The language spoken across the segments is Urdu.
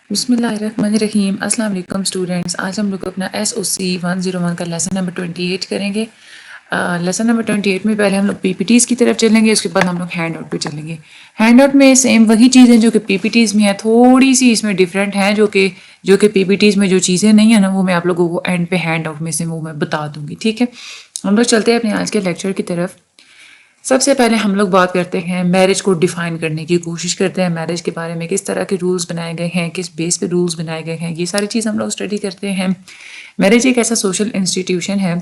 بسم اللہ الرحمن الرحیم. السلام علیکم اسٹوڈینٹس. آج ہم لوگ اپنا SOC 101 کا لیسن نمبر 28 کریں گے. لیسن نمبر 28 میں پہلے ہم لوگ PPTs کی طرف چلیں گے, اس کے بعد ہم لوگ ہینڈ آؤٹ پہ چلیں گے. ہینڈ آؤٹ میں سیم وہی چیزیں جو کہ PPTs میں ہیں, تھوڑی سی اس میں ڈفرینٹ ہیں, جو کہ PPTs میں جو چیزیں نہیں ہیں نا, وہ میں آپ لوگوں کو اینڈ پہ ہینڈ آؤٹ میں سے وہ میں بتا دوں گی. ٹھیک ہے, ہم لوگ چلتے ہیں اپنے آج کے لیکچر کی طرف. سب سے پہلے ہم لوگ بات کرتے ہیں میرج کو ڈیفائن کرنے کی کوشش کرتے ہیں. میرج کے بارے میں کس طرح کے رولز بنائے گئے ہیں, کس بیس پہ رولز بنائے گئے ہیں, یہ ساری چیز ہم لوگ اسٹڈی کرتے ہیں. میرج ایک ایسا سوشل انسٹیٹیوشن ہے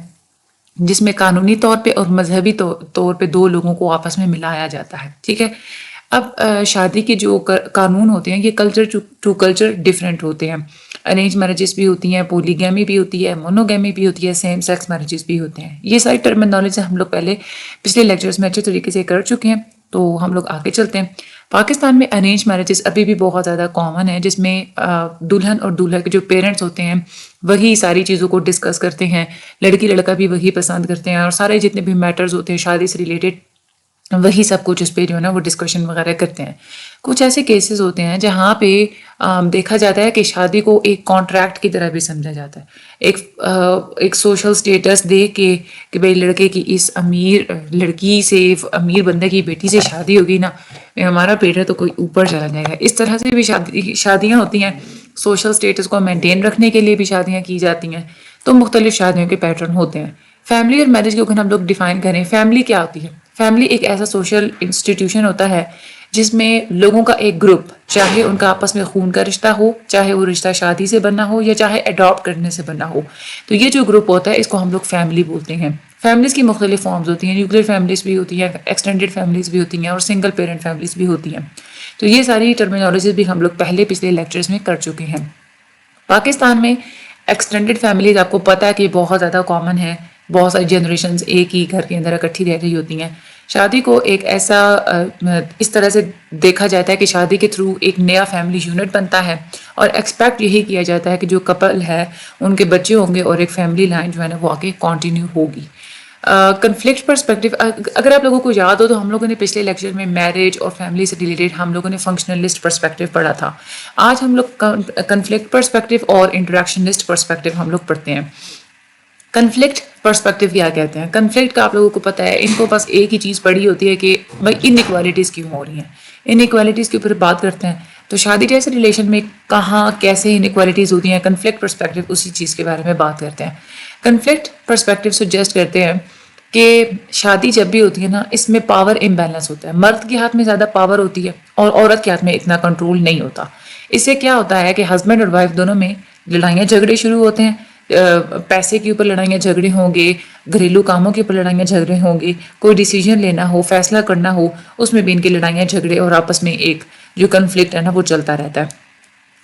جس میں قانونی طور پہ اور مذہبی طور پہ دو لوگوں کو آپس میں ملایا جاتا ہے. ٹھیک ہے, اب شادی کے جو قانون ہوتے ہیں یہ کلچر ٹو کلچر ڈفرینٹ ہوتے ہیں. ارینج میرجز بھی ہوتی ہیں, پولیگیمی بھی ہوتی ہے, مونوگیمی بھی ہوتی ہے, سیم سیکس میرجز بھی ہوتے ہیں. یہ ساری ٹرمینالوجی ہم لوگ پہلے پچھلے لیکچرز میں اچھے طریقے سے کر چکے ہیں, تو ہم لوگ آگے چلتے ہیں. پاکستان میں ارینج میرجز ابھی بھی بہت زیادہ کامن ہے, جس میں دلہن اور دولہا کے جو پیرنٹس ہوتے ہیں وہی ساری چیزوں کو ڈسکس کرتے ہیں, لڑکی لڑکا بھی وہی پسند کرتے ہیں, اور سارے جتنے بھی میٹرز ہوتے ہیں شادی سے ریلیٹڈ وہی سب کچھ اس پہ جو ہے نا وہ ڈسکشن وغیرہ کرتے ہیں. کچھ ایسے کیسز ہوتے ہیں جہاں پہ دیکھا جاتا ہے کہ شادی کو ایک کانٹریکٹ کی طرح بھی سمجھا جاتا ہے, ایک سوشل سٹیٹس دے کے کہ بھئی لڑکے کی اس امیر لڑکی سے, امیر بندے کی بیٹی سے شادی ہوگی نا, ہمارا بیٹا تو کوئی اوپر چلا جائے گا. اس طرح سے بھی شادیاں ہوتی ہیں. سوشل سٹیٹس کو مینٹین رکھنے کے لیے بھی شادیاں کی جاتی ہیں. تو مختلف شادیوں کے پیٹرن ہوتے ہیں. فیملی اور میرج کو اگر ہم لوگ ڈیفائن کریں, فیملی کیا ہوتی ہے؟ فیملی ایک ایسا سوشل انسٹیٹیوشن ہوتا ہے جس میں لوگوں کا ایک گروپ, چاہے ان کا آپس میں خون کا رشتہ ہو, چاہے وہ رشتہ شادی سے بننا ہو, یا چاہے اڈاپٹ کرنے سے بننا ہو, تو یہ جو گروپ ہوتا ہے اس کو ہم لوگ فیملی بولتے ہیں. فیملیز کی مختلف فارمز ہوتی ہیں, نیوکلیر فیملیز بھی ہوتی ہیں, ایکسٹینڈیڈ فیملیز بھی ہوتی ہیں, اور سنگل پیرنٹ فیملیز بھی ہوتی ہیں. تو یہ ساری ٹرمینالوجیز بھی ہم لوگ پچھلے لیکچرز میں کر چکے ہیں. پاکستان میں ایکسٹینڈیڈ فیملیز آپ کو پتہ ہے کہ بہت زیادہ کامن ہے. بہت ساری جنریشنز ایک ہی گھر کے اندر اکٹھی رہ رہی ہوتی ہیں. شادی کو ایک ایسا اس طرح سے دیکھا جاتا ہے کہ شادی کے تھرو ایک نیا فیملی یونٹ بنتا ہے, اور ایکسپیکٹ یہی کیا جاتا ہے کہ جو کپل ہے ان کے بچے ہوں گے اور ایک فیملی لائن جو ہے نا وہ آگے کنٹینیو ہوگی. کنفلکٹ پرسپیکٹو, اگر آپ لوگوں کو یاد ہو تو ہم لوگوں نے پچھلے لیکچر میں میرج اور فیملی سے ریلیٹڈ ہم لوگوں نے فنکشنلسٹ پرسپیکٹو پڑھا تھا. آج ہم لوگ کنفلکٹ پرسپیکٹو اور انٹریکشنلسٹ پرسپیکٹو ہم لوگ پڑھتے ہیں. کنفلکٹ پرسپیکٹو کیا کہتے ہیں؟ کنفلکٹ کا آپ لوگوں کو پتہ ہے, ان کو بس ایک ہی چیز پڑھی ہوتی ہے کہ بھائی ان ایکوالٹیز کیوں ہو رہی ہیں. ان ایکوالٹیز کے اوپر بات کرتے ہیں. تو شادی جیسے ریلیشن میں کہاں کیسے ان ایکوالٹیز ہوتی ہیں, کنفلکٹ پرسپیکٹو اسی چیز کے بارے میں بات کرتے ہیں. کنفلکٹ پرسپیکٹو سجیسٹ کرتے ہیں کہ شادی جب بھی ہوتی ہے نا, اس میں پاور امبیلنس ہوتا ہے. مرد کے ہاتھ میں زیادہ پاور ہوتی ہے اور عورت کے ہاتھ میں اتنا کنٹرول نہیں ہوتا. اس سے کیا ہوتا ہے کہ ہسبینڈ اور وائف دونوں میں لڑائیاں جھگڑے شروع ہوتے ہیں. پیسے کے اوپر لڑائیاں جھگڑے ہوں گے, گھریلو کاموں کے اوپر لڑائیاں جھگڑے ہوں گے, کوئی ڈیسیجن لینا ہو, فیصلہ کرنا ہو, اس میں بھی ان کی لڑائیاں جھگڑے اور آپس میں ایک جو کنفلکٹ ہے نا وہ چلتا رہتا ہے.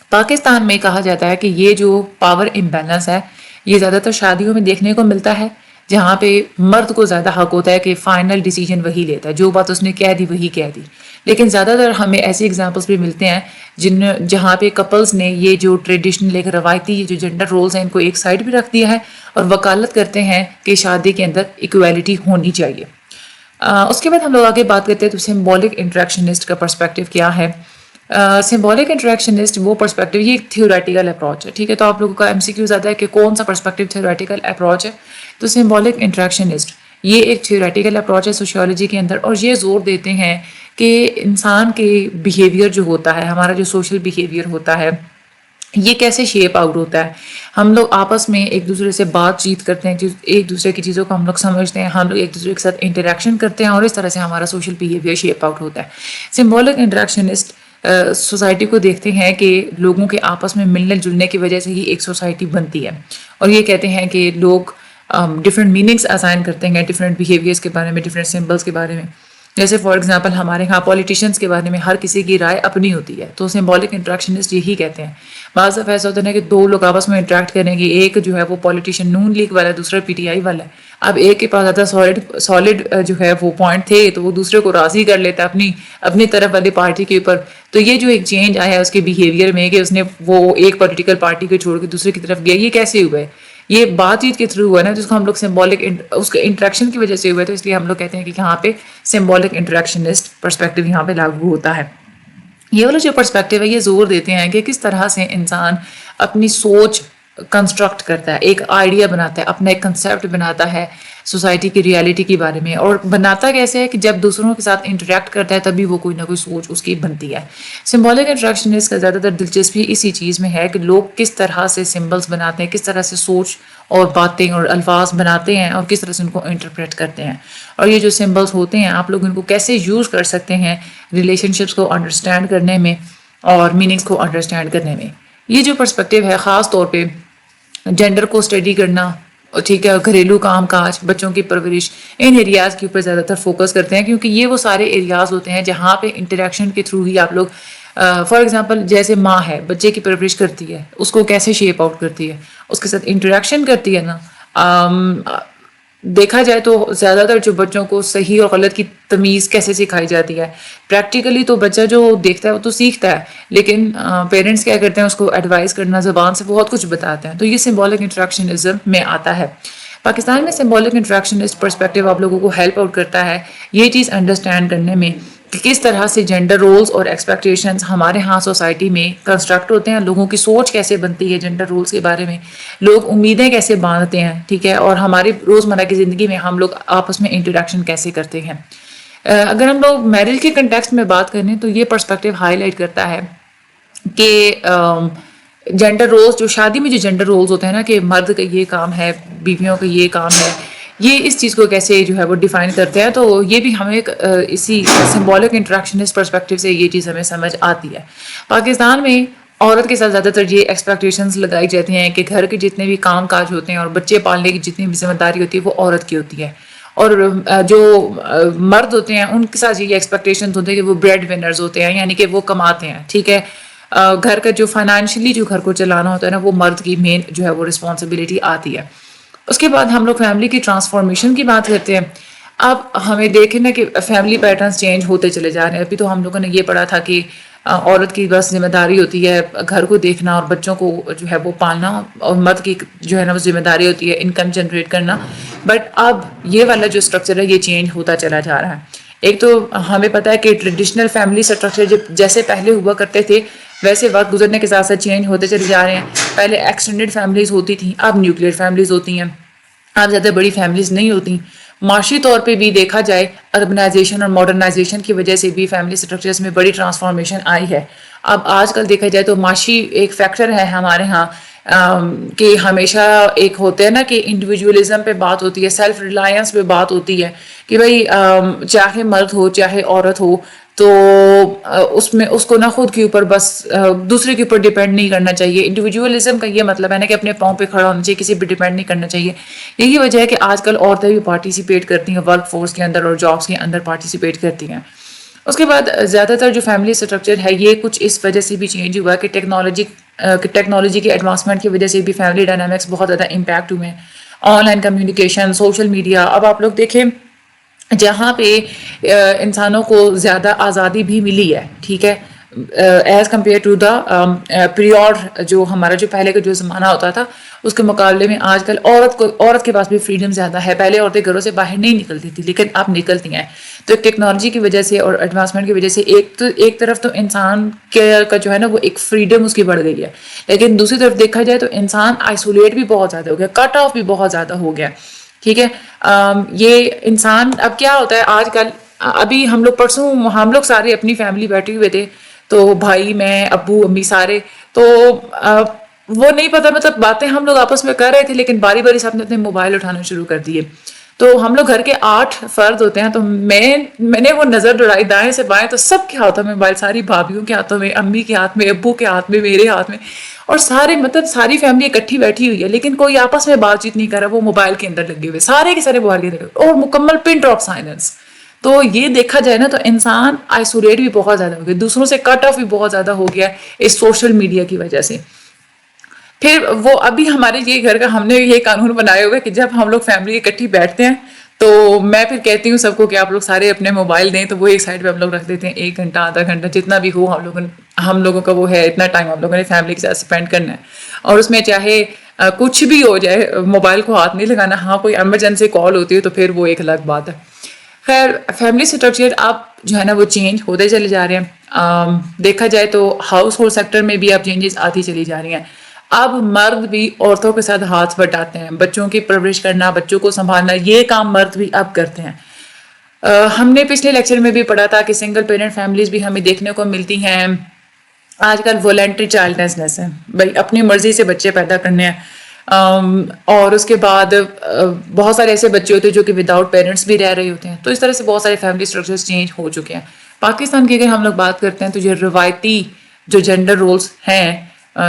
پاکستان میں کہا جاتا ہے کہ یہ جو پاور امبیلنس ہے یہ زیادہ تر شادیوں میں دیکھنے کو ملتا ہے, جہاں پہ مرد کو زیادہ حق ہوتا ہے کہ فائنل ڈیسیجن وہی لیتا ہے, جو بات اس نے کہہ دی وہی کہہ دی. لیکن زیادہ تر ہمیں ایسے ایگزامپلس بھی ملتے ہیں جہاں پہ کپلز نے یہ جو ٹریڈیشنل ایک روایتی جو جینڈر رولز ہیں ان کو ایک سائڈ بھی رکھ دیا ہے اور وکالت کرتے ہیں کہ شادی کے اندر ایکویلٹی ہونی چاہیے. اس کے بعد ہم لوگ آگے بات کرتے ہیں تو سمبولک انٹریکشنسٹ کا پرسپیکٹو کیا ہے. سمبولک انٹریکشنسٹ وہ پرسپیکٹو, یہ ایک تھیوریٹیکل اپروچ ہے. ٹھیک ہے, تو آپ لوگوں کا MCQ آتا ہے کہ کون سا پرسپیکٹو تھیوریٹیکل اپروچ ہے. تو سمبولک انٹریکشنسٹ یہ ایک تھیوریٹیکل اپروچ ہے سوشیولوجی کے اندر, اور یہ زور دیتے ہیں کہ انسان کے بیہیویئر جو ہوتا ہے, ہمارا جو سوشل بیہیویئر ہوتا ہے, یہ کیسے شیپ آؤٹ ہوتا ہے. ہم لوگ آپس میں ایک دوسرے سے بات چیت کرتے ہیں, ایک دوسرے کی چیزوں کو ہم لوگ سمجھتے ہیں, ہم لوگ ایک دوسرے کے ساتھ انٹریکشن کرتے ہیں, اور اس طرح سے ہمارا سوشل بیہیویئر شیپ آؤٹ ہوتا ہے. سمبولک انٹریکشنسٹ سوسائٹی کو دیکھتے ہیں کہ لوگوں کے آپس میں ملنے جلنے کی وجہ سے ہی ایک سوسائٹی بنتی ہے, اور یہ کہتے ہیں کہ لوگ ڈفرینٹ میننگس اسائن کرتے ہیں ڈفرینٹ بیہیویئرس کے بارے میں, ڈفرینٹ سمبلس کے بارے میں. جیسے فار ایگزامپل ہمارے یہاں پولیٹیشینس کے بارے میں ہر کسی کی رائے اپنی ہوتی ہے, تو سمبولک انٹریکشنسٹ یہی کہتے ہیں. بعض دفعہ ایسا ہوتا ہے کہ دو لوگ آپس میں انٹریکٹ کریں گے, ایک جو ہے وہ پولیٹیشین نون لیگ والا ہے, دوسرا PTI والا ہے. اب ایک کے پاس زیادہ سالڈ جو ہے وہ پوائنٹ تھے تو وہ دوسرے کو راضی کر لیتا ہے اپنی طرف والی پارٹی کے اوپر. تو یہ جو ایک چینج آیا ہے اس کے بیہیویئر میں کہ اس نے وہ ایک پولیٹیکل پارٹی کو چھوڑ کے دوسرے کی طرف گیا, یہ کیسے ہوا ہے؟ یہ بات چیت کے تھرو ہوا ہے نا, جس کو ہم لوگ سمبولک اس کے انٹریکشن کی وجہ سے ہوا ہے. تو اس لیے ہم لوگ کہتے ہیں کہ یہاں پہ سمبولک انٹریکشنسٹ پرسپیکٹو یہاں پہ لاگو ہوتا ہے. یہ والا جو پرسپیکٹیو ہے یہ زور دیتے ہیں کہ کس طرح سے انسان اپنی سوچ کنسٹرکٹ کرتا ہے، ایک آئیڈیا بناتا ہے، اپنا ایک کنسیپٹ بناتا ہے سوسائٹی کی ریالٹی کے بارے میں، اور بناتا کیسے ہے کہ جب دوسروں کے ساتھ انٹریکٹ کرتا ہے تبھی وہ کوئی نہ کوئی سوچ اس کی بنتی ہے۔ سمبولک انٹریکشن اس کا زیادہ تر دلچسپی اسی چیز میں ہے کہ لوگ کس طرح سے سمبلس بناتے ہیں، کس طرح سے سوچ اور باتیں اور الفاظ بناتے ہیں اور کس طرح سے ان کو انٹرپریٹ کرتے ہیں، اور یہ جو سمبلس ہوتے ہیں آپ لوگ ان کو کیسے یوز کر سکتے ہیں ریلیشن شپس کو انڈرسٹینڈ کرنے میں اور میننگس کو انڈرسٹینڈ کرنے میں۔ یہ جو پرسپیکٹیو ہے خاص طور پہ جینڈر کو اسٹڈی کرنا، ٹھیک ہے، گھریلو کام کاج، بچوں کی پرورش، ان ایریاز کے اوپر زیادہ تر فوکس کرتے ہیں، کیونکہ یہ وہ سارے ایریاز ہوتے ہیں جہاں پہ انٹریکشن کے تھرو ہی آپ لوگ فار ایگزامپل جیسے ماں ہے بچے کی پرورش کرتی ہے، اس کو کیسے شیپ آؤٹ کرتی ہے، اس کے ساتھ انٹریکشن کرتی ہے نا۔ دیکھا جائے تو زیادہ تر جو بچوں کو صحیح اور غلط کی تمیز کیسے سکھائی جاتی ہے، پریکٹیکلی تو بچہ جو دیکھتا ہے وہ تو سیکھتا ہے، لیکن پیرنٹس کیا کرتے ہیں اس کو ایڈوائز کرنا، زبان سے بہت کچھ بتاتے ہیں، تو یہ سمبولک انٹریکشنزم میں آتا ہے۔ پاکستان میں سمبولک انٹریکشنسٹ پرسپیکٹیو آپ لوگوں کو ہیلپ آؤٹ کرتا ہے یہ چیز انڈرسٹینڈ کرنے میں کہ کس طرح سے جینڈر رولز اور ایکسپیکٹیشنز ہمارے ہاں سوسائٹی میں کنسٹرکٹ ہوتے ہیں، لوگوں کی سوچ کیسے بنتی ہے جینڈر رولز کے بارے میں، لوگ امیدیں کیسے باندھتے ہیں، ٹھیک ہے، اور ہماری روزمرہ کی زندگی میں ہم لوگ آپس میں انٹریکشن کیسے کرتے ہیں۔ اگر ہم لوگ میرج کے کنٹیکسٹ میں بات کریں تو یہ پرسپیکٹیو ہائی لائٹ کرتا ہے کہ جینڈر رولز، جو شادی میں جو جینڈر رولز ہوتے ہیں نا کہ مرد کا یہ کام ہے، بیویوں کا یہ کام ہے، یہ اس چیز کو کیسے جو ہے وہ ڈیفائن کرتے ہیں، تو یہ بھی ہمیں اسی سمبولک انٹریکشنسٹ پرسپیکٹیو سے یہ چیز ہمیں سمجھ آتی ہے۔ پاکستان میں عورت کے ساتھ زیادہ تر یہ ایکسپیکٹیشنز لگائی جاتی ہیں کہ گھر کے جتنے بھی کام کاج ہوتے ہیں اور بچے پالنے کی جتنی بھی ذمہ داری ہوتی ہے وہ عورت کی ہوتی ہے، اور جو مرد ہوتے ہیں ان کے ساتھ یہ ایکسپیکٹیشنز ہوتے ہیں کہ وہ بریڈ ونرز ہوتے ہیں، یعنی کہ وہ کماتے ہیں، ٹھیک ہے، گھر کا جو فائنینشلی جو گھر کو چلانا ہوتا ہے نا وہ مرد کی مین جو ہے وہ رسپانسبلٹی آتی ہے۔ اس کے بعد ہم لوگ فیملی کی ٹرانسفارمیشن کی بات کرتے ہیں۔ اب ہمیں دیکھیں نا کہ فیملی پیٹرنز چینج ہوتے چلے جا رہے ہیں۔ ابھی تو ہم لوگوں نے یہ پڑھا تھا کہ عورت کی بس ذمہ داری ہوتی ہے گھر کو دیکھنا اور بچوں کو جو ہے وہ پالنا، اور مرد کی جو ہے نا وہ ذمہ داری ہوتی ہے انکم جنریٹ کرنا، بٹ اب یہ والا جو اسٹرکچر ہے یہ چینج ہوتا چلا جا رہا ہے۔ ایک تو ہمیں پتہ ہے کہ ٹریڈیشنل فیملی اسٹرکچر جیسے پہلے ہوا کرتے تھے ویسے وقت گزرنے کے ساتھ ساتھ چینج ہوتے چلے جا رہے ہیں۔ پہلے ایکسٹینڈیڈ فیملیز ہوتی تھیں، اب نیوکلیئر فیملیز ہوتی ہیں، اب زیادہ بڑی فیملیز نہیں ہوتی۔ معاشی طور پہ بھی دیکھا جائے اربنائزیشن اور ماڈرنائزیشن کی وجہ سے بھی فیملی اسٹرکچرز میں بڑی ٹرانسفارمیشن آئی ہے۔ اب آج کل دیکھا جائے تو معاشی ایک فیکٹر ہے ہمارے ہاں کہ ہمیشہ ایک ہوتے ہیں نا کہ انڈیویجولزم پہ بات ہوتی ہے، سیلف ریلائنس پہ بات ہوتی ہے کہ بھائی چاہے مرد ہو چاہے عورت ہو تو اس میں اس کو نہ خود کے اوپر بس دوسرے کے اوپر ڈیپینڈ نہیں کرنا چاہیے۔ انڈیویجولزم کا یہ مطلب ہے نا کہ اپنے پاؤں پہ کھڑا ہونا چاہیے، کسی پہ ڈیپینڈ نہیں کرنا چاہیے۔ یہی وجہ ہے کہ آج کل عورتیں بھی پارٹیسپیٹ کرتی ہیں ورک فورس کے اندر اور جابس کے اندر پارٹیسپیٹ کرتی ہیں۔ اس کے بعد زیادہ تر جو فیملی اسٹرکچر ہے یہ کچھ اس وجہ سے بھی چینج ہوا کہ ٹیکنالوجی کی ایڈوانسمنٹ کی وجہ سے بھی فیملی ڈائنامکس بہت زیادہ امپیکٹ ہوئے ہیں۔ On line communication, social media, اب آپ لوگ دیکھیں جہاں پہ انسانوں کو زیادہ آزادی بھی ملی ہے، ٹھیک ہے، ایز کمپیئر ٹو دا پیریوڈ جو ہمارا جو پہلے کا جو زمانہ ہوتا تھا اس کے مقابلے میں آج کل عورت کے پاس بھی فریڈم زیادہ ہے۔ پہلے عورتیں گھروں سے باہر نہیں نکلتی تھی لیکن اب نکلتی ہیں، تو ٹیکنالوجی کی وجہ سے اور ایڈوانسمنٹ کی وجہ سے ایک طرف تو انسان کا جو ہے نا وہ ایک فریڈم اس کی بڑھ گئی ہے، لیکن دوسری طرف دیکھا جائے تو انسان آئسولیٹ بھی بہت زیادہ ہو گیا، کٹ آف بھی بہت زیادہ ہو گیا، ٹھیک ہے۔ یہ انسان اب کیا ہوتا ہے آج کل، ابھی ہم لوگ سارے اپنی فیملی بیٹھے ہوئے تھے، تو بھائی میں ابو امی سارے، تو وہ نہیں پتا مطلب باتیں ہم لوگ آپس میں کر رہے تھے لیکن باری باری سب نے اپنے موبائل اٹھانا شروع کر دیے۔ تو ہم لوگ گھر کے 8 فرد ہوتے ہیں، تو میں نے وہ نظر دوڑائی دائیں سے بائیں تو سب کے ہاتھوں میں موبائل، ساری بھابھیوں کے ہاتھوں میں، امی کے ہاتھ میں، ابو کے ہاتھ میں، میرے ہاتھ میں، اور ساری فیملی اکٹھی بیٹھی ہوئی ہے لیکن کوئی آپس میں بات چیت نہیں کر رہا، وہ موبائل کے اندر لگے ہوئے، سارے کے سارے موبائل کے اندر، اور مکمل پن ڈراپ سائلنس۔ تو یہ دیکھا جائے نا تو انسان آئسولیٹ بھی بہت زیادہ ہو گیا، دوسروں سے کٹ آف بھی بہت زیادہ ہو گیا اس سوشل میڈیا کی وجہ سے۔ پھر وہ ابھی ہمارے یہ گھر کا ہم نے یہ قانون بنایا ہوا ہے کہ جب ہم لوگ فیملی اکٹھی بیٹھتے ہیں تو میں پھر کہتی ہوں سب کو کہ آپ لوگ سارے اپنے موبائل دیں، تو وہ ایک سائڈ پہ ہم لوگ رکھ دیتے ہیں، 1 گھنٹہ آدھا گھنٹہ جتنا بھی ہو ہم لوگوں کا وہ ہے، اتنا ٹائم ہم لوگوں نے فیملی کے ساتھ اسپینڈ کرنا ہے، اور اس میں چاہے کچھ بھی ہو جائے موبائل کو ہاتھ نہیں لگانا۔ ہاں کوئی ایمرجنسی کال ہوتی ہے تو پھر وہ ایک الگ بات ہے۔ خیر فیملی اسٹرکچر اب جو ہے نا وہ چینج ہوتے چلے جا رہے ہیں. دیکھا جائے تو ہاؤس ہولڈ سیکٹر میں بھی اب چینجز آتی چلی جا رہی ہیں. اب مرد بھی عورتوں کے ساتھ ہاتھ بٹاتے ہیں. بچوں کی پرورش کرنا, بچوں کو سنبھالنا, یہ کام مرد بھی اب کرتے ہیں. ہم نے پچھلے لیکچر میں بھی پڑھا تھا کہ سنگل پیرنٹ فیملیز بھی ہمیں دیکھنے کو ملتی ہیں. آج کل والنٹری چائلڈلیسنس ہے, بھائی اپنی مرضی سے بچے پیدا کرنے ہیں. اور اس کے بعد بہت سارے ایسے بچے ہوتے ہیں جو کہ وداؤٹ پیرنٹس بھی رہ رہے ہوتے ہیں. تو اس طرح سے بہت سارے فیملی اسٹرکچرز چینج ہو چکے ہیں. پاکستان کی اگر ہم لوگ بات کرتے ہیں تو جو روایتی جو جینڈر رولز ہیں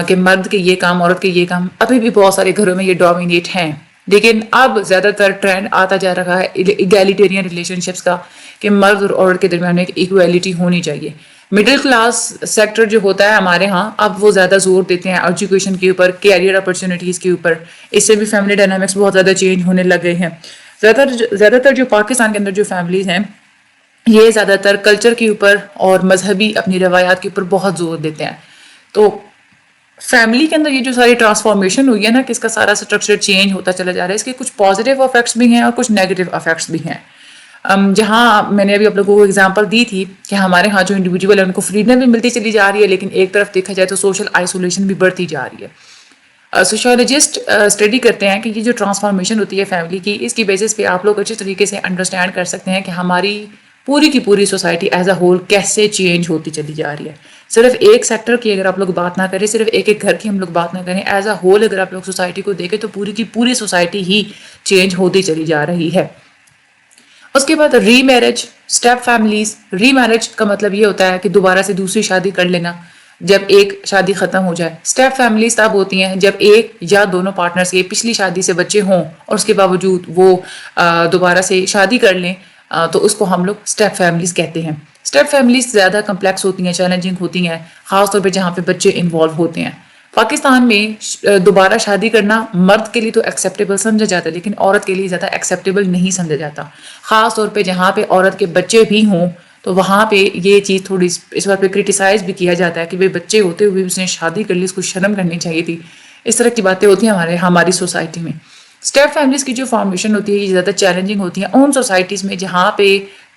کہ مرد کے یہ کام, عورت کے یہ کام, ابھی بھی بہت سارے گھروں میں یہ ڈومینیٹ ہیں. لیکن اب زیادہ تر ٹرینڈ آتا جا رہا ہے ایگیلیٹیرین ریلیشن شپس کا, کہ مرد اور عورت کے درمیان ایک ایکویلٹی ہونی چاہیے. مڈل کلاس سیکٹر جو ہوتا ہے ہمارے ہاں, اب وہ زیادہ زور دیتے ہیں ایجوکیشن کے اوپر, کیریئر اپرچونیٹیز کے اوپر. اس سے بھی فیملی ڈائنامکس بہت زیادہ چینج ہونے لگ گئے ہیں. زیادہ تر جو پاکستان کے اندر جو فیملیز ہیں یہ زیادہ تر کلچر کے اوپر اور مذہبی اپنی روایات کے اوپر بہت زور دیتے ہیں. تو فیملی کے اندر یہ جو ساری ٹرانسفارمیشن ہوئی ہے نا, کہ اس کا سارا اسٹرکچر چینج ہوتا چلا جا رہا ہے, اس کے کچھ پازیٹیو افیکٹس بھی ہیں اور کچھ نیگیٹو افیکٹس بھی ہیں. جہاں میں نے ابھی آپ لوگوں کو ایگزامپل دی تھی کہ ہمارے ہاں جو انڈیویجول ہے ان کو فریڈم بھی ملتی چلی جا رہی ہے, لیکن ایک طرف دیکھا جائے تو سوشل آئسولیشن بھی بڑھتی جا رہی ہے. سوشیولوجسٹ اسٹڈی کرتے ہیں کہ یہ جو ٹرانسفارمیشن ہوتی ہے فیملی کی, اس کی بیسس پہ آپ لوگ اچھے طریقے سے انڈرسٹینڈ کر سکتے ہیں کہ ہماری پوری کی پوری سوسائٹی ایز اے ہول کیسے چینج ہوتی چلی جا رہی ہے. صرف ایک سیکٹر کی اگر آپ لوگ بات نہ کریں, صرف ایک ایک گھر کی ہم لوگ بات نہ کریں, ایز اے ہول اگر آپ لوگ سوسائٹی کو دیکھیں تو پوری کی پوری سوسائٹی ہی چینج ہوتی چلی جا رہی ہے. اس کے بعد ری میرج, اسٹیپ فیملیز. ری میرج کا مطلب یہ ہوتا ہے کہ دوبارہ سے دوسری شادی کر لینا جب ایک شادی ختم ہو جائے. اسٹیپ فیملیز تب ہوتی ہیں جب ایک یا دونوں پارٹنرز کے پچھلی شادی سے بچے ہوں اور اس کے باوجود وہ دوبارہ سے شادی کر لیں, تو اس کو ہم لوگ اسٹیپ فیملیز کہتے ہیں. اسٹیپ فیملیز زیادہ کمپلیکس ہوتی ہیں, چیلنجنگ ہوتی ہیں, خاص طور پہ جہاں پہ بچے انوالو ہوتے ہیں. پاکستان میں دوبارہ شادی کرنا مرد کے لیے تو ایکسیپٹیبل سمجھا جاتا ہے, لیکن عورت کے لیے زیادہ ایکسیپٹیبل نہیں سمجھا جاتا. خاص طور پہ جہاں پہ عورت کے بچے بھی ہوں تو وہاں پہ یہ چیز تھوڑی اس بات پہ کرٹیسائز بھی کیا جاتا ہے کہ بچے ہوتے ہوئے اس نے شادی کر لی, اس کو شرم کرنی چاہیے تھی. اس طرح کی باتیں ہوتی ہیں ہماری سوسائٹی میں. اسٹیپ فیملیز کی جو فارمیشن ہوتی ہے یہ زیادہ چیلنجنگ ہوتی ہیں ان سوسائٹیز میں جہاں پہ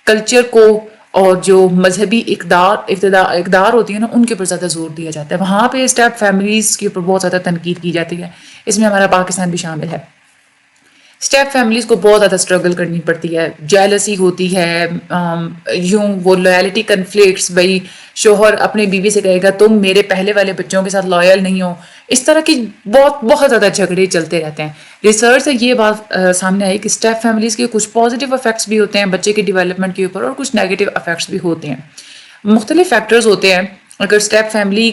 کلچر کو اور جو مذہبی اقدار ہوتی ہے نا ان کے اوپر زیادہ زور دیا جاتا ہے. وہاں پہ اسٹیپ فیملیز کے اوپر بہت زیادہ تنقید کی جاتی ہے. اس میں ہمارا پاکستان بھی شامل ہے. اسٹیپ فیملیز کو بہت زیادہ اسٹرگل کرنی پڑتی ہے, جیلسی ہوتی ہے, یوں وہ لویلٹی کنفلکٹس, بھائی شوہر اپنے بیوی سے کہے گا تم میرے پہلے والے بچوں کے ساتھ لائل نہیں ہو. اس طرح کی بہت زیادہ جھگڑے چلتے رہتے ہیں. ریسرچ سے یہ بات سامنے آئی کہ اسٹیپ فیملیز کے کچھ پازیٹیو افیکٹس بھی ہوتے ہیں بچے کی ڈیولپمنٹ کے اوپر, اور کچھ نیگیٹو افیکٹس بھی ہوتے ہیں. مختلف فیکٹرز ہوتے ہیں. اگر اسٹیپ فیملی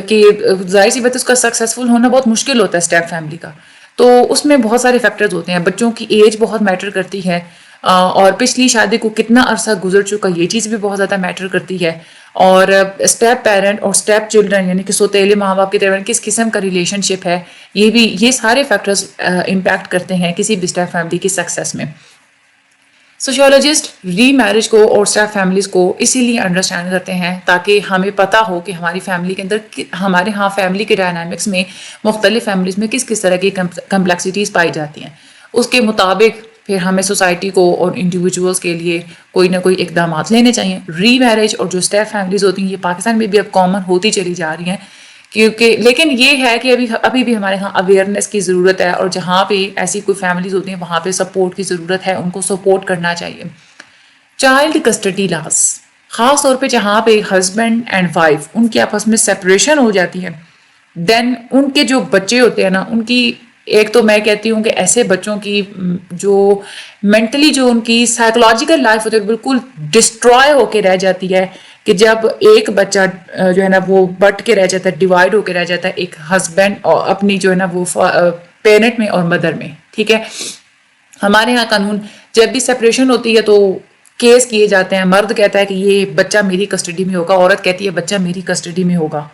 کی ظاہر سی بات اس کا سکسیزفل ہونا بہت مشکل ہوتا ہے اسٹیپ فیملی کا, تو اس میں بہت سارے فیکٹرز ہوتے ہیں. بچوں کی ایج بہت میٹر کرتی ہے, اور پچھلی شادی کو کتنا عرصہ گزر چکا یہ چیز بھی بہت زیادہ میٹر کرتی ہے. اور اسٹیپ پیرنٹ اور اسٹیپ چلڈرن یعنی کہ سوتیلے ماں باپ کے درمیان کس قسم کا ریلیشن شپ ہے, یہ سارے فیکٹرز امپیکٹ کرتے ہیں کسی بھی اسٹیپ فیملی کی سکسیس میں. سوشیولوجسٹ ری میرج کو اور اسٹیپ فیملیز کو اسی لیے انڈرسٹینڈ کرتے ہیں تاکہ ہمیں پتہ ہو کہ ہماری فیملی کے اندر ہمارے ہاں فیملی کے ڈائنامکس میں مختلف فیملیز میں کس طرح کی کمپلیکسٹیز پائی جاتی ہیں. اس کے مطابق پھر ہمیں سوسائٹی کو اور انڈیویجولس کے لیے کوئی نہ کوئی اقدامات لینے چاہیے. ری میرج اور جو اسٹیپ فیملیز ہوتی ہیں یہ پاکستان میں بھی اب کامن ہوتی چلی جا رہی ہیں, کیونکہ لیکن یہ ہے کہ ابھی بھی ہمارے ہاں اویئرنیس کی ضرورت ہے, اور جہاں پہ ایسی کوئی فیملیز ہوتی ہیں وہاں پہ سپورٹ کی ضرورت ہے, ان کو سپورٹ کرنا چاہیے. چائلڈ کسٹڈی لاس, خاص طور پہ جہاں پہ ہسبینڈ اینڈ وائف ان کی آپس میں سپریشن ہو جاتی ہے, دین ان کے جو بچے ہوتے ہیں نا ان کی, ایک تو میں کہتی ہوں کہ ایسے بچوں کی جو مینٹلی جو ان کی سائیکولوجیکل لائف ہوتی ہے بالکل ڈسٹرائے ہو کے رہ جاتی ہے, کہ جب ایک بچہ جو ہے نا وہ بٹ کے رہ جاتا ہے, ڈیوائڈ ہو کے رہ جاتا ہے ایک ہسبینڈ اور اپنی جو ہے نا وہ پیرنٹ میں اور مدر میں. ٹھیک ہے, ہمارے ہاں قانون جب بھی سپریشن ہوتی ہے تو کیس کیے جاتے ہیں. مرد کہتا ہے کہ یہ بچہ میری کسٹڈی میں ہوگا, عورت کہتی ہے بچہ میری کسٹڈی میں ہوگا.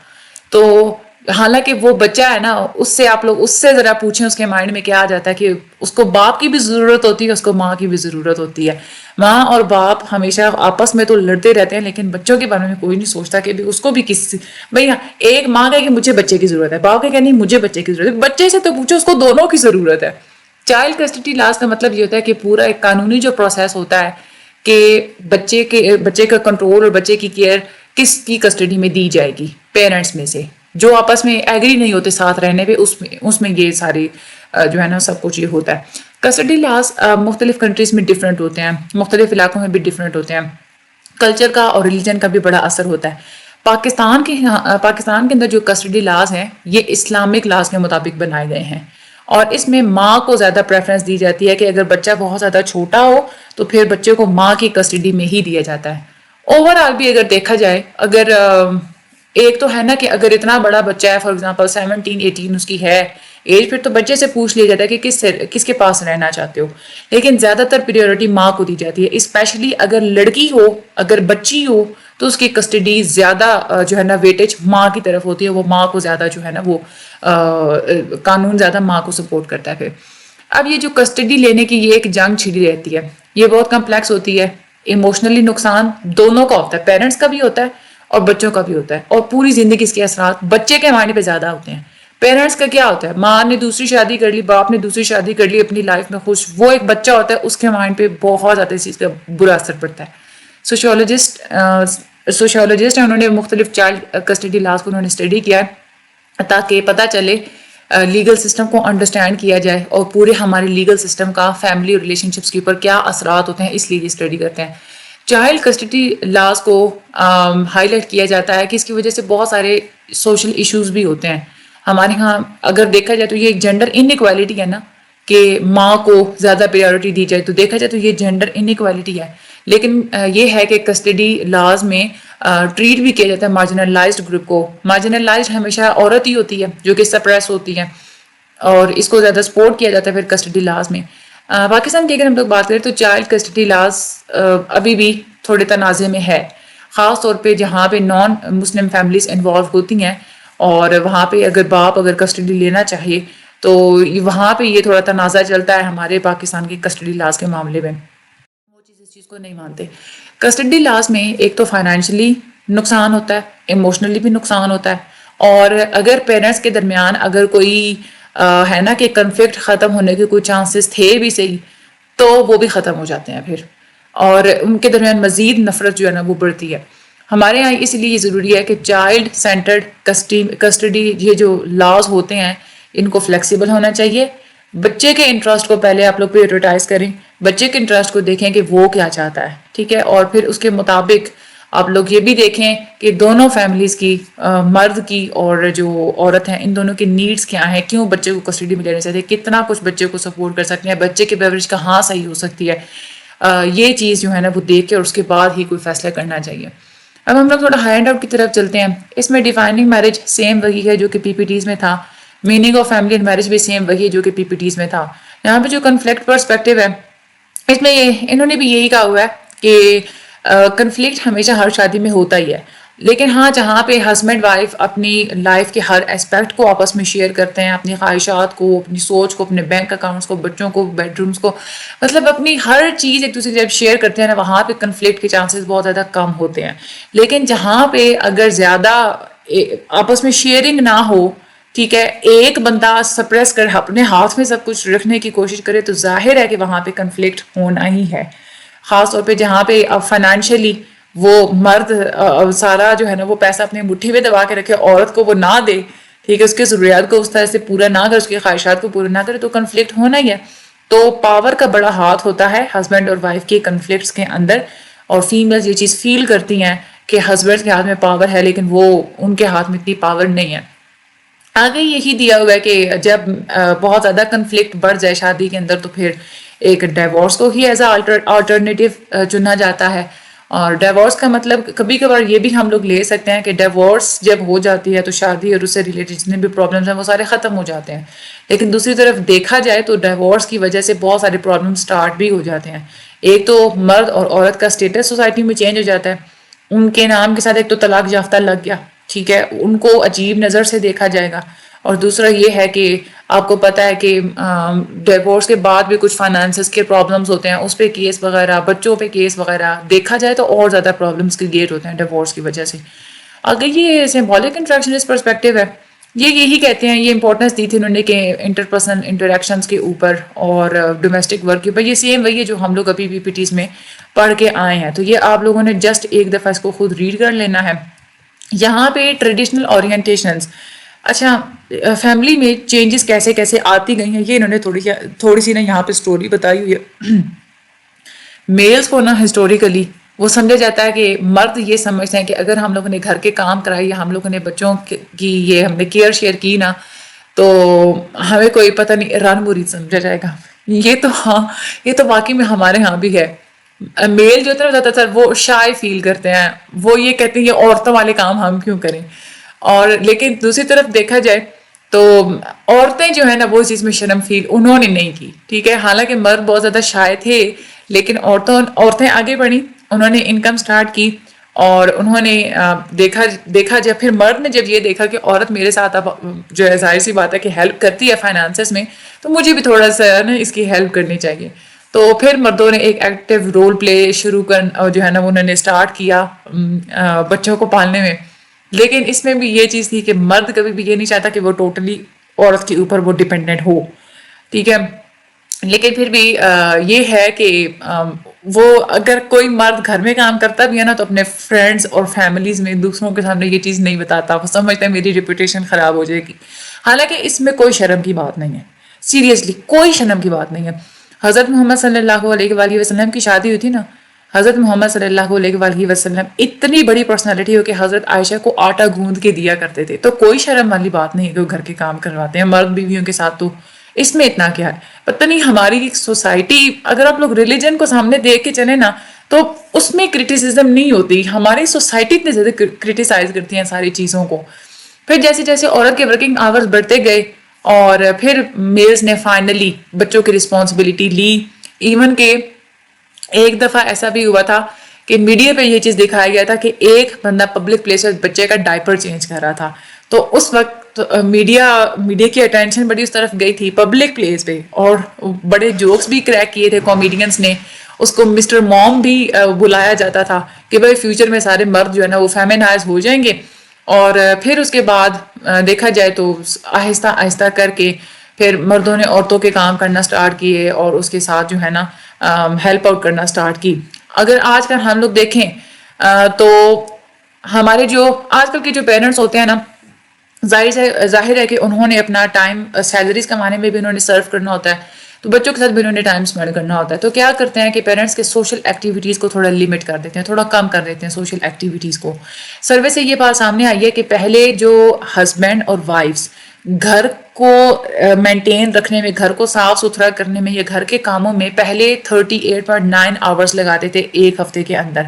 تو حالانکہ وہ بچہ ہے نا, اس سے آپ لوگ اس سے ذرا پوچھیں اس کے مائنڈ میں کیا آ جاتا ہے کہ اس کو باپ کی بھی ضرورت ہوتی ہے, اس کو ماں کی بھی ضرورت ہوتی ہے. ماں اور باپ ہمیشہ آپس میں تو لڑتے رہتے ہیں, لیکن بچوں کے بارے میں کوئی نہیں سوچتا کہ اس کو بھی بھائی ایک ماں کہے کہ مجھے بچے کی ضرورت ہے, باپ کہ نہیں مجھے بچے کی ضرورت ہے. بچے سے تو پوچھو اس کو دونوں کی ضرورت ہے. چائلڈ کسٹڈی لاس کا مطلب یہ ہوتا ہے کہ پورا ایک قانونی جو پروسیس ہوتا ہے کہ بچے کا کنٹرول اور بچے کی کیئر کس کی کسٹڈی میں دی جائے گی پیرنٹس میں سے، جو آپس میں ایگری نہیں ہوتے ساتھ رہنے پہ، اس میں یہ ساری جو ہے نا سب کچھ یہ ہوتا ہے. کسٹڈی لاز مختلف کنٹریز میں ڈفرینٹ ہوتے ہیں، مختلف علاقوں میں بھی ڈفرینٹ ہوتے ہیں. کلچر کا اور ریلیجن کا بھی بڑا اثر ہوتا ہے. پاکستان کے اندر جو کسٹڈی لاز ہیں یہ اسلامک لاز کے مطابق بنائے گئے ہیں، اور اس میں ماں کو زیادہ پریفرنس دی جاتی ہے کہ اگر بچہ بہت زیادہ چھوٹا ہو تو پھر بچے کو ماں کی کسٹڈی میں ہی دیا جاتا ہے. اوور آل بھی اگر دیکھا جائے، اگر ایک تو ہے نا کہ اگر اتنا بڑا بچہ ہے، فار ایگزامپل 17-18 اس کی ہے ایج، پھر تو بچے سے پوچھ لیا جاتا ہے کہ کس کے پاس رہنا چاہتے ہو، لیکن زیادہ تر پریورٹی ماں کو دی جاتی ہے. اسپیشلی اگر لڑکی ہو، اگر بچی ہو، تو اس کی کسٹڈی زیادہ جو ہے نا ویٹیج ماں کی طرف ہوتی ہے، وہ ماں کو زیادہ جو ہے نا وہ قانون زیادہ ماں کو سپورٹ کرتا ہے. پھر اب یہ جو کسٹڈی لینے کی یہ ایک جنگ چھڑی رہتی ہے، یہ بہت کمپلیکس ہوتی ہے. ایموشنلی نقصان دونوں کا ہوتا ہے، پیرنٹس کا بھی ہوتا ہے اور بچوں کا بھی ہوتا ہے، اور پوری زندگی اس کے اثرات بچے کے معنی پہ زیادہ ہوتے ہیں. پیرنٹس کا کیا ہوتا ہے، ماں نے دوسری شادی کر لی، باپ نے دوسری شادی کر لی، اپنی لائف میں خوش، وہ ایک بچہ ہوتا ہے، اس کے مائنڈ پہ بہت زیادہ اس چیز کا برا اثر پڑتا ہے. سوشیولوجسٹ ہیں، انہوں نے مختلف چائلڈ کسٹڈی لاز کو انہوں نے اسٹڈی کیا ہے تاکہ پتہ چلے، لیگل سسٹم کو انڈرسٹینڈ کیا جائے اور پورے ہمارے لیگل سسٹم کا فیملی اور ریلیشن شپس کے اوپر کیا اثرات ہوتے ہیں، اس لیے یہ اسٹڈی کرتے ہیں. چائلڈ کسٹڈی لاز کو ہائی لائٹ کیا جاتا ہے کہ اس کی وجہ سے بہت سارے سوشل ایشوز بھی ہوتے ہیں ہمارے ہاں. اگر دیکھا جائے تو یہ ایک جینڈر انیکویلٹی ہے نا، کہ ماں کو زیادہ پریورٹی دی جائے، تو دیکھا جائے تو یہ جینڈر انیکویلٹی ہے. لیکن یہ ہے کہ کسٹڈی لاز میں ٹریٹ بھی کیا جاتا ہے مارجنلائزڈ گروپ کو. مارجنلائزڈ ہمیشہ عورت ہی ہوتی ہے جو کہ سپریس ہوتی ہے، اور اس کو زیادہ سپورٹ کیا جاتا ہے پھر کسٹڈی لاز میں. پاکستان کی اگر ہم لوگ بات کریں تو چائلڈ کسٹڈی لاز ابھی بھی تھوڑے تنازع میں ہے، خاص طور پہ جہاں پہ نان مسلم فیملیز انوالو ہوتی ہیں، اور وہاں پہ اگر باپ اگر کسٹڈی لینا چاہیے تو وہاں پہ یہ تھوڑا تنازع چلتا ہے ہمارے پاکستان کی کسٹڈی لاز کے معاملے میں. وہ چیز اس چیز کو نہیں مانتے. کسٹڈی لاز میں ایک تو فائنینشلی نقصان ہوتا ہے، ایموشنلی بھی نقصان ہوتا ہے، اور اگر پیرنٹس کے درمیان اگر کوئی ہے نا کہ کنفلکٹ ختم ہونے کے کوئی چانسز تھے بھی صحیح، تو وہ بھی ختم ہو جاتے ہیں پھر، اور ان کے درمیان مزید نفرت جو ہے نا وہ بڑھتی ہے. ہمارے یہاں اس لیے یہ ضروری ہے کہ چائلڈ سینٹرڈ کسٹڈی یہ جو لاز ہوتے ہیں ان کو فلیکسیبل ہونا چاہیے. بچے کے انٹرسٹ کو پہلے آپ لوگ پریورٹائز کریں، بچے کے انٹرسٹ کو دیکھیں کہ وہ کیا چاہتا ہے، ٹھیک ہے، اور پھر اس کے مطابق آپ لوگ یہ بھی دیکھیں کہ دونوں فیملیز کی، مرد کی اور جو عورت ہیں، ان دونوں کی نیڈز کیا ہیں، کیوں بچے کو کسٹڈی میں لینا چاہتے ہیں، کتنا کچھ بچے کو سپورٹ کر سکتے ہیں، بچے کی بیوریج کہاں صحیح ہو سکتی ہے. یہ چیز جو ہے نا وہ دیکھ کے اور اس کے بعد ہی کوئی فیصلہ کرنا چاہیے. اب ہم لوگ تھوڑا ہینڈ آؤٹ کی طرف چلتے ہیں. اس میں ڈیفائننگ میرج سیم وہی ہے جو کہ پی پی ٹیز میں تھا، meaning of family and marriage بھی سیم وہی ہے جو کہ پی پی ٹیز میں تھا. یہاں پہ جو کنفلکٹ پرسپیکٹیو ہے، اس میں انہوں نے بھی یہی کہا ہوا ہے کہ کنفلکٹ ہمیشہ ہر شادی میں ہوتا ہی ہے، لیکن ہاں جہاں پہ ہسبینڈ وائف اپنی لائف کے ہر اسپیکٹ کو آپس میں شیئر کرتے ہیں، اپنی خواہشات کو، اپنی سوچ کو، اپنے بینک اکاؤنٹس کو، بچوں کو، بیڈ رومس کو، مطلب اپنی ہر چیز ایک دوسرے سے جب شیئر کرتے ہیں نا، وہاں پہ کنفلکٹ کے چانسز بہت زیادہ کم ہوتے ہیں. لیکن جہاں پہ اگر زیادہ آپس میں شیئرنگ نہ ہو، ٹھیک ہے، ایک بندہ سپریس کر اپنے ہاتھ میں سب کچھ رکھنے کی کوشش کرے، تو ظاہر ہے کہ وہاں پہ کنفلکٹ ہونا ہی ہے. خاص طور پہ جہاں پہ فائنینشلی وہ مرد سارا جو ہے نا وہ پیسہ اپنے مٹھی میں دبا کے رکھے، عورت کو وہ نہ دے، ٹھیک ہے، اس کے ضروریات کو اس طرح سے پورا نہ کرے، اس کی خواہشات کو پورا نہ کرے، تو کنفلکٹ ہونا ہی ہے. تو پاور کا بڑا ہاتھ ہوتا ہے ہسبینڈ اور وائف کے کنفلکٹس کے اندر، اور فیمیلز یہ چیز فیل کرتی ہیں کہ ہسبینڈ کے ہاتھ میں پاور ہے لیکن وہ ان کے ہاتھ میں اتنی پاور نہیں ہے. آگے یہی دیا ہوا ہے کہ جب بہت زیادہ کنفلکٹ بڑھ جائے شادی کے اندر، تو پھر ایک ڈیورس کو ہی ایز اے آلٹرنیٹیو چنا جاتا ہے. اور ڈیورس کا مطلب کبھی کبھار یہ بھی ہم لوگ لے سکتے ہیں کہ ڈیورس جب ہو جاتی ہے تو شادی اور اس سے ریلیٹڈ جتنے بھی پرابلمس ہیں وہ سارے ختم ہو جاتے ہیں. لیکن دوسری طرف دیکھا جائے تو ڈیورس کی وجہ سے بہت سارے پرابلم سٹارٹ بھی ہو جاتے ہیں. ایک تو مرد اور عورت کا سٹیٹس سوسائٹی میں چینج ہو جاتا ہے، ان کے نام کے ساتھ ایک تو طلاق یافتہ لگ گیا، ٹھیک ہے، ان کو عجیب نظر سے دیکھا جائے گا. اور دوسرا یہ ہے کہ آپ کو پتہ ہے کہ ڈیورس کے بعد بھی کچھ فائنانسز کے پرابلمس ہوتے ہیں، اس پہ کیس وغیرہ، بچوں پہ کیس وغیرہ، دیکھا جائے تو اور زیادہ پرابلمس کریٹ ہوتے ہیں ڈیورس کی وجہ سے. اگر یہ سمبولک انٹریکشن اس پرسپیکٹیو ہے، یہ یہی کہتے ہیں، یہ امپورٹنس دی تھی انہوں نے کہ انٹرپرسنل انٹریکشنز کے اوپر اور ڈومیسٹک ورک کے اوپر. یہ سیم وہی ہے جو ہم لوگ ابھی پی پی ٹیز میں پڑھ کے آئے ہیں. تو یہ آپ لوگوں نے جسٹ ایک دفعہ اس کو خود ریڈ کر لینا ہے. یہاں پہ ٹریڈیشنل اورینٹیشنز، اچھا فیملی میں چینجز کیسے کیسے آتی گئی ہیں یہ انہوں نے تھوڑی سی نا یہاں پہ اسٹوری بتائی ہوئی ہے. میلز کو نا ہسٹوریکلی وہ سمجھا جاتا ہے کہ مرد یہ سمجھتے ہیں کہ اگر ہم لوگوں نے گھر کے کام کرائے یا ہم لوگوں نے بچوں کی یہ ہم نے کیئر شیئر کی نا تو ہمیں کوئی پتہ نہیں رن مرید سمجھا جائے گا. یہ تو ہاں، یہ تو واقعی میں ہمارے ہاں بھی ہے. میل جو ہوتا ہے زیادہ تر وہ شائع فیل کرتے ہیں، وہ یہ کہتے ہیں یہ عورتوں والے کام ہم کیوں کریں. اور لیکن دوسری طرف دیکھا جائے تو عورتیں جو ہے نا وہ اس چیز میں شرم فیل انہوں نے نہیں کی، ٹھیک ہے. حالانکہ مرد بہت زیادہ شائع تھے لیکن عورتیں آگے بڑھیں، انہوں نے انکم سٹارٹ کی اور انہوں نے دیکھا جب پھر مرد نے جب یہ دیکھا کہ عورت میرے ساتھ اب جو ہے ظاہر سی بات ہے کہ ہیلپ کرتی ہے فائنانسز میں، تو مجھے بھی تھوڑا سا نا اس کی ہیلپ کرنی چاہیے. تو پھر مردوں نے ایک ایکٹیو رول پلے شروع اور جو ہے نا انہوں نے اسٹارٹ کیا بچوں کو پالنے میں. لیکن اس میں بھی یہ چیز تھی کہ مرد کبھی بھی یہ نہیں چاہتا کہ وہ ٹوٹلی عورت کے اوپر وہ ڈپینڈنٹ ہو، ٹھیک ہے. لیکن پھر بھی یہ ہے کہ وہ اگر کوئی مرد گھر میں کام کرتا بھی ہے نا تو اپنے فرینڈز اور فیملیز میں دوسروں کے سامنے یہ چیز نہیں بتاتا، وہ سمجھتا ہے میری ریپوٹیشن خراب ہو جائے گی. حالانکہ اس میں کوئی شرم کی بات نہیں ہے، سیریسلی کوئی شرم کی بات نہیں ہے. حضرت محمد صلی اللہ علیہ وآلہ وسلم کی شادی ہوئی تھی نا، حضرت محمد صلی اللہ علیہ وآلہ وسلم اتنی بڑی پرسنالٹی ہو کہ حضرت عائشہ کو آٹا گوندھ کے دیا کرتے تھے. تو کوئی شرم والی بات نہیں ہے کہ وہ گھر کے کام کرواتے ہیں مرد بیویوں کے ساتھ. تو اس میں اتنا کیا ہے؟ پتہ نہیں ہماری سوسائٹی اگر آپ لوگ ریلیجن کو سامنے دیکھ کے چلیں نا تو اس میں کرٹیسزم نہیں ہوتی. ہماری سوسائٹی اتنے زیادہ کرٹیسائز کرتی ہیں ساری چیزوں کو. پھر جیسے جیسے عورت کے ورکنگ آورز بڑھتے گئے اور پھر میلز نے فائنلی بچوں کی رسپانسبلٹی لی. ایون کہ ایک دفعہ ایسا بھی ہوا تھا کہ میڈیا پہ یہ چیز دکھایا گیا تھا کہ ایک بندہ پبلک پلیس میں بچے کا ڈائپر چینج کر رہا تھا. تو اس وقت میڈیا کی اٹینشن بڑی اس طرف گئی تھی پبلک پلیس پہ، اور بڑے جوکس بھی کریک کیے تھے کامیڈینس نے. اس کو مسٹر موم بھی بلایا جاتا تھا کہ بھائی فیوچر میں سارے مرد جو ہے نا وہ فیمنائز ہو جائیں گے. اور پھر اس کے بعد دیکھا جائے تو آہستہ آہستہ کر کے پھر مردوں نے عورتوں کے کام کرنا سٹارٹ کیے اور اس کے ساتھ جو ہے نا ہیلپ آؤٹ کرنا سٹارٹ کی. اگر آج کل ہم لوگ دیکھیں تو ہمارے جو آج کل کے جو پیرنٹس ہوتے ہیں نا، ظاہر ہے کہ انہوں نے اپنا ٹائم سیلریز کمانے میں بھی انہوں نے سرو کرنا ہوتا ہے، تو بچوں کے ساتھ بھی انہوں نے ٹائم اسپینڈ کرنا ہوتا ہے. تو کیا کرتے ہیں کہ پیرنٹس کے سوشل ایکٹیویٹیز کو تھوڑا لمٹ کر دیتے ہیں، تھوڑا کم کر دیتے ہیں سوشل ایکٹیویٹیز کو. سروے سے یہ بات سامنے آئی ہے کہ پہلے جو ہسبینڈ اور وائفس گھر کو مینٹین رکھنے میں، گھر کو صاف ستھرا کرنے میں یا گھر کے کاموں میں پہلے 38.9 آورس لگاتے تھے ایک ہفتے کے اندر.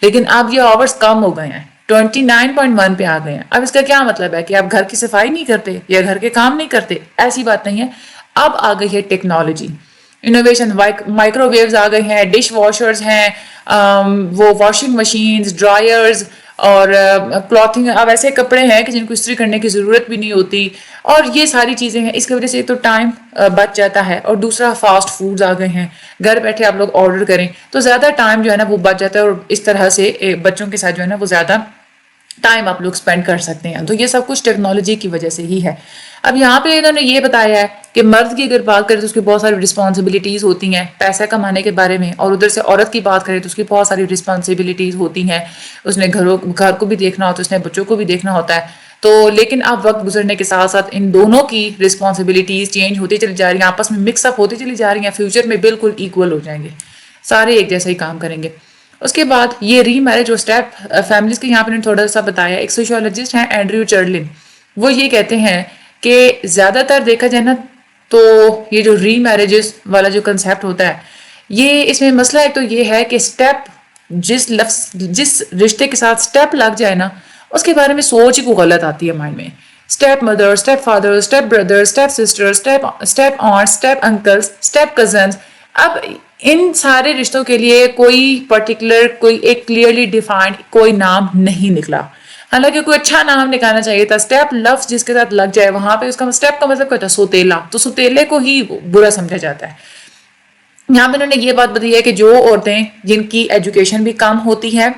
لیکن اب یہ آورس کم ہو گئے ہیں، 29.1 پہ آ گئے ہیں. اب اس کا کیا مطلب ہے کہ آپ گھر کی صفائی نہیں کرتے یا گھر کے کام نہیں کرتے؟ ایسی بات نہیں ہے. اب آ گئی ہے ٹیکنالوجی، انوویشن، مائکرو ویوز آ گئے ہیں، ڈش واشرز ہیں، وہ واشنگ مشینز، ڈرائرز اور کلاتھنگ. اب ایسے کپڑے ہیں کہ جن کو استری کرنے کی ضرورت بھی نہیں ہوتی، اور یہ ساری چیزیں ہیں. اس کی وجہ سے تو ٹائم بچ جاتا ہے، اور دوسرا فاسٹ فوڈز آ گئے ہیں، گھر بیٹھے آپ لوگ آرڈر کریں تو زیادہ ٹائم جو ہے نا وہ بچ جاتا ہے، اور اس طرح سے بچوں کے ساتھ جو ہے نا وہ زیادہ ٹائم آپ لوگ اسپینڈ کر سکتے ہیں. تو یہ سب کچھ ٹیکنالوجی کی وجہ سے ہی ہے. اب یہاں پہ انہوں نے یہ بتایا ہے کہ مرد کی اگر بات کریں تو اس کی بہت ساری رسپانسبلٹیز ہوتی ہیں پیسہ کمانے کے بارے میں، اور ادھر سے عورت کی بات کریں تو اس کی بہت ساری رسپانسبلٹیز ہوتی ہیں. اس نے گھر کو بھی دیکھنا ہوتا ہے، اس نے بچوں کو بھی دیکھنا ہوتا ہے. تو لیکن اب وقت گزرنے کے ساتھ ساتھ ان دونوں کی رسپانسبلٹیز چینج ہوتی چلی جا رہی ہیں، آپس میں مکس اپ ہوتی چلی جا رہی ہیں. فیوچر میں بالکل ایکول ہو جائیں گے، سارے ایک جیسا ہی کام کریں گے. اس کے بعد یہ ری میرج جو اسٹیپ فیملیز کے یہاں پہ تھوڑا سا بتایا. ایک سوشیولوجسٹ ہیں اینڈریو چرلن، وہ یہ کہتے ہیں کہ زیادہ تر دیکھا جائے نا تو یہ جو ری میرجز والا جو کنسیپٹ ہوتا ہے، یہ اس میں مسئلہ ایک تو یہ ہے کہ اسٹیپ جس رشتے کے ساتھ اسٹیپ لگ جائے نا اس کے بارے میں سوچ ہی کو غلط آتی ہے مائنڈ میں. Step mother, step father, step brother, step sister, step aunt, step uncles, step cousins. اب ان سارے رشتوں کے لیے کوئی پرٹیکولر، کوئی ایک کلیئرلی ڈیفائنڈ کوئی نام نہیں نکلا. حالانکہ کوئی اچھا نام نکالنا چاہیے تھا. اسٹیپ لفظ جس کے ساتھ لگ جائے وہاں پہ اس کا اسٹیپ کا مطلب کیا ہوتا ہے؟ سوتیلا. تو سوتیلے کو ہی برا سمجھا جاتا ہے. یہاں پہ انہوں نے یہ بات بتائی ہے کہ جو عورتیں جن کی ایجوکیشن بھی کم ہوتی ہے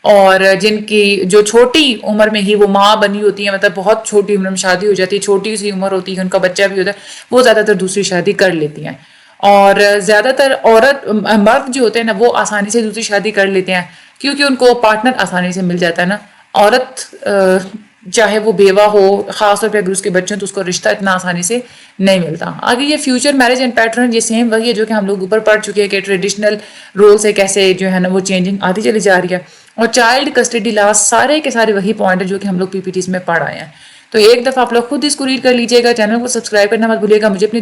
اور جن کی جو چھوٹی عمر میں ہی وہ ماں بنی ہوتی ہیں، مطلب بہت چھوٹی عمر میں شادی ہو جاتی ہے، چھوٹی سی عمر ہوتی ہے، ان کا بچہ بھی ہوتا ہے، وہ زیادہ تر دوسری شادی کر لیتی ہیں. اور زیادہ تر مرد جو ہوتے ہیں نا وہ آسانی سے دوسری شادی کر لیتے ہیں کیونکہ ان کو پارٹنر آسانی سے مل جاتا ہے نا. عورت چاہے وہ بیوہ ہو، خاص طور پہ اگر اس کے بچے ہیں تو اس کو رشتہ اتنا آسانی سے نہیں ملتا. آگے یہ فیوچر میرج اینڈ پیٹرن یہ سیم وہی ہے جو کہ ہم لوگ اوپر پڑھ چکے ہیں کہ ٹریڈیشنل رول سے کیسے جو ہے نا وہ چینجنگ آتی چلی جا رہی ہے. اور چائلڈ کسٹڈی لاز سارے کے سارے وہی پوائنٹ ہے جو کہ ہم لوگ PPTs میں پڑھ آئے ہیں. تو ایک دفعہ آپ لوگ خود اس کو ریڈ کر لیجیے گا. چینل کو سبسکرائب کرنا مت بھولیے گا. مجھے اپنی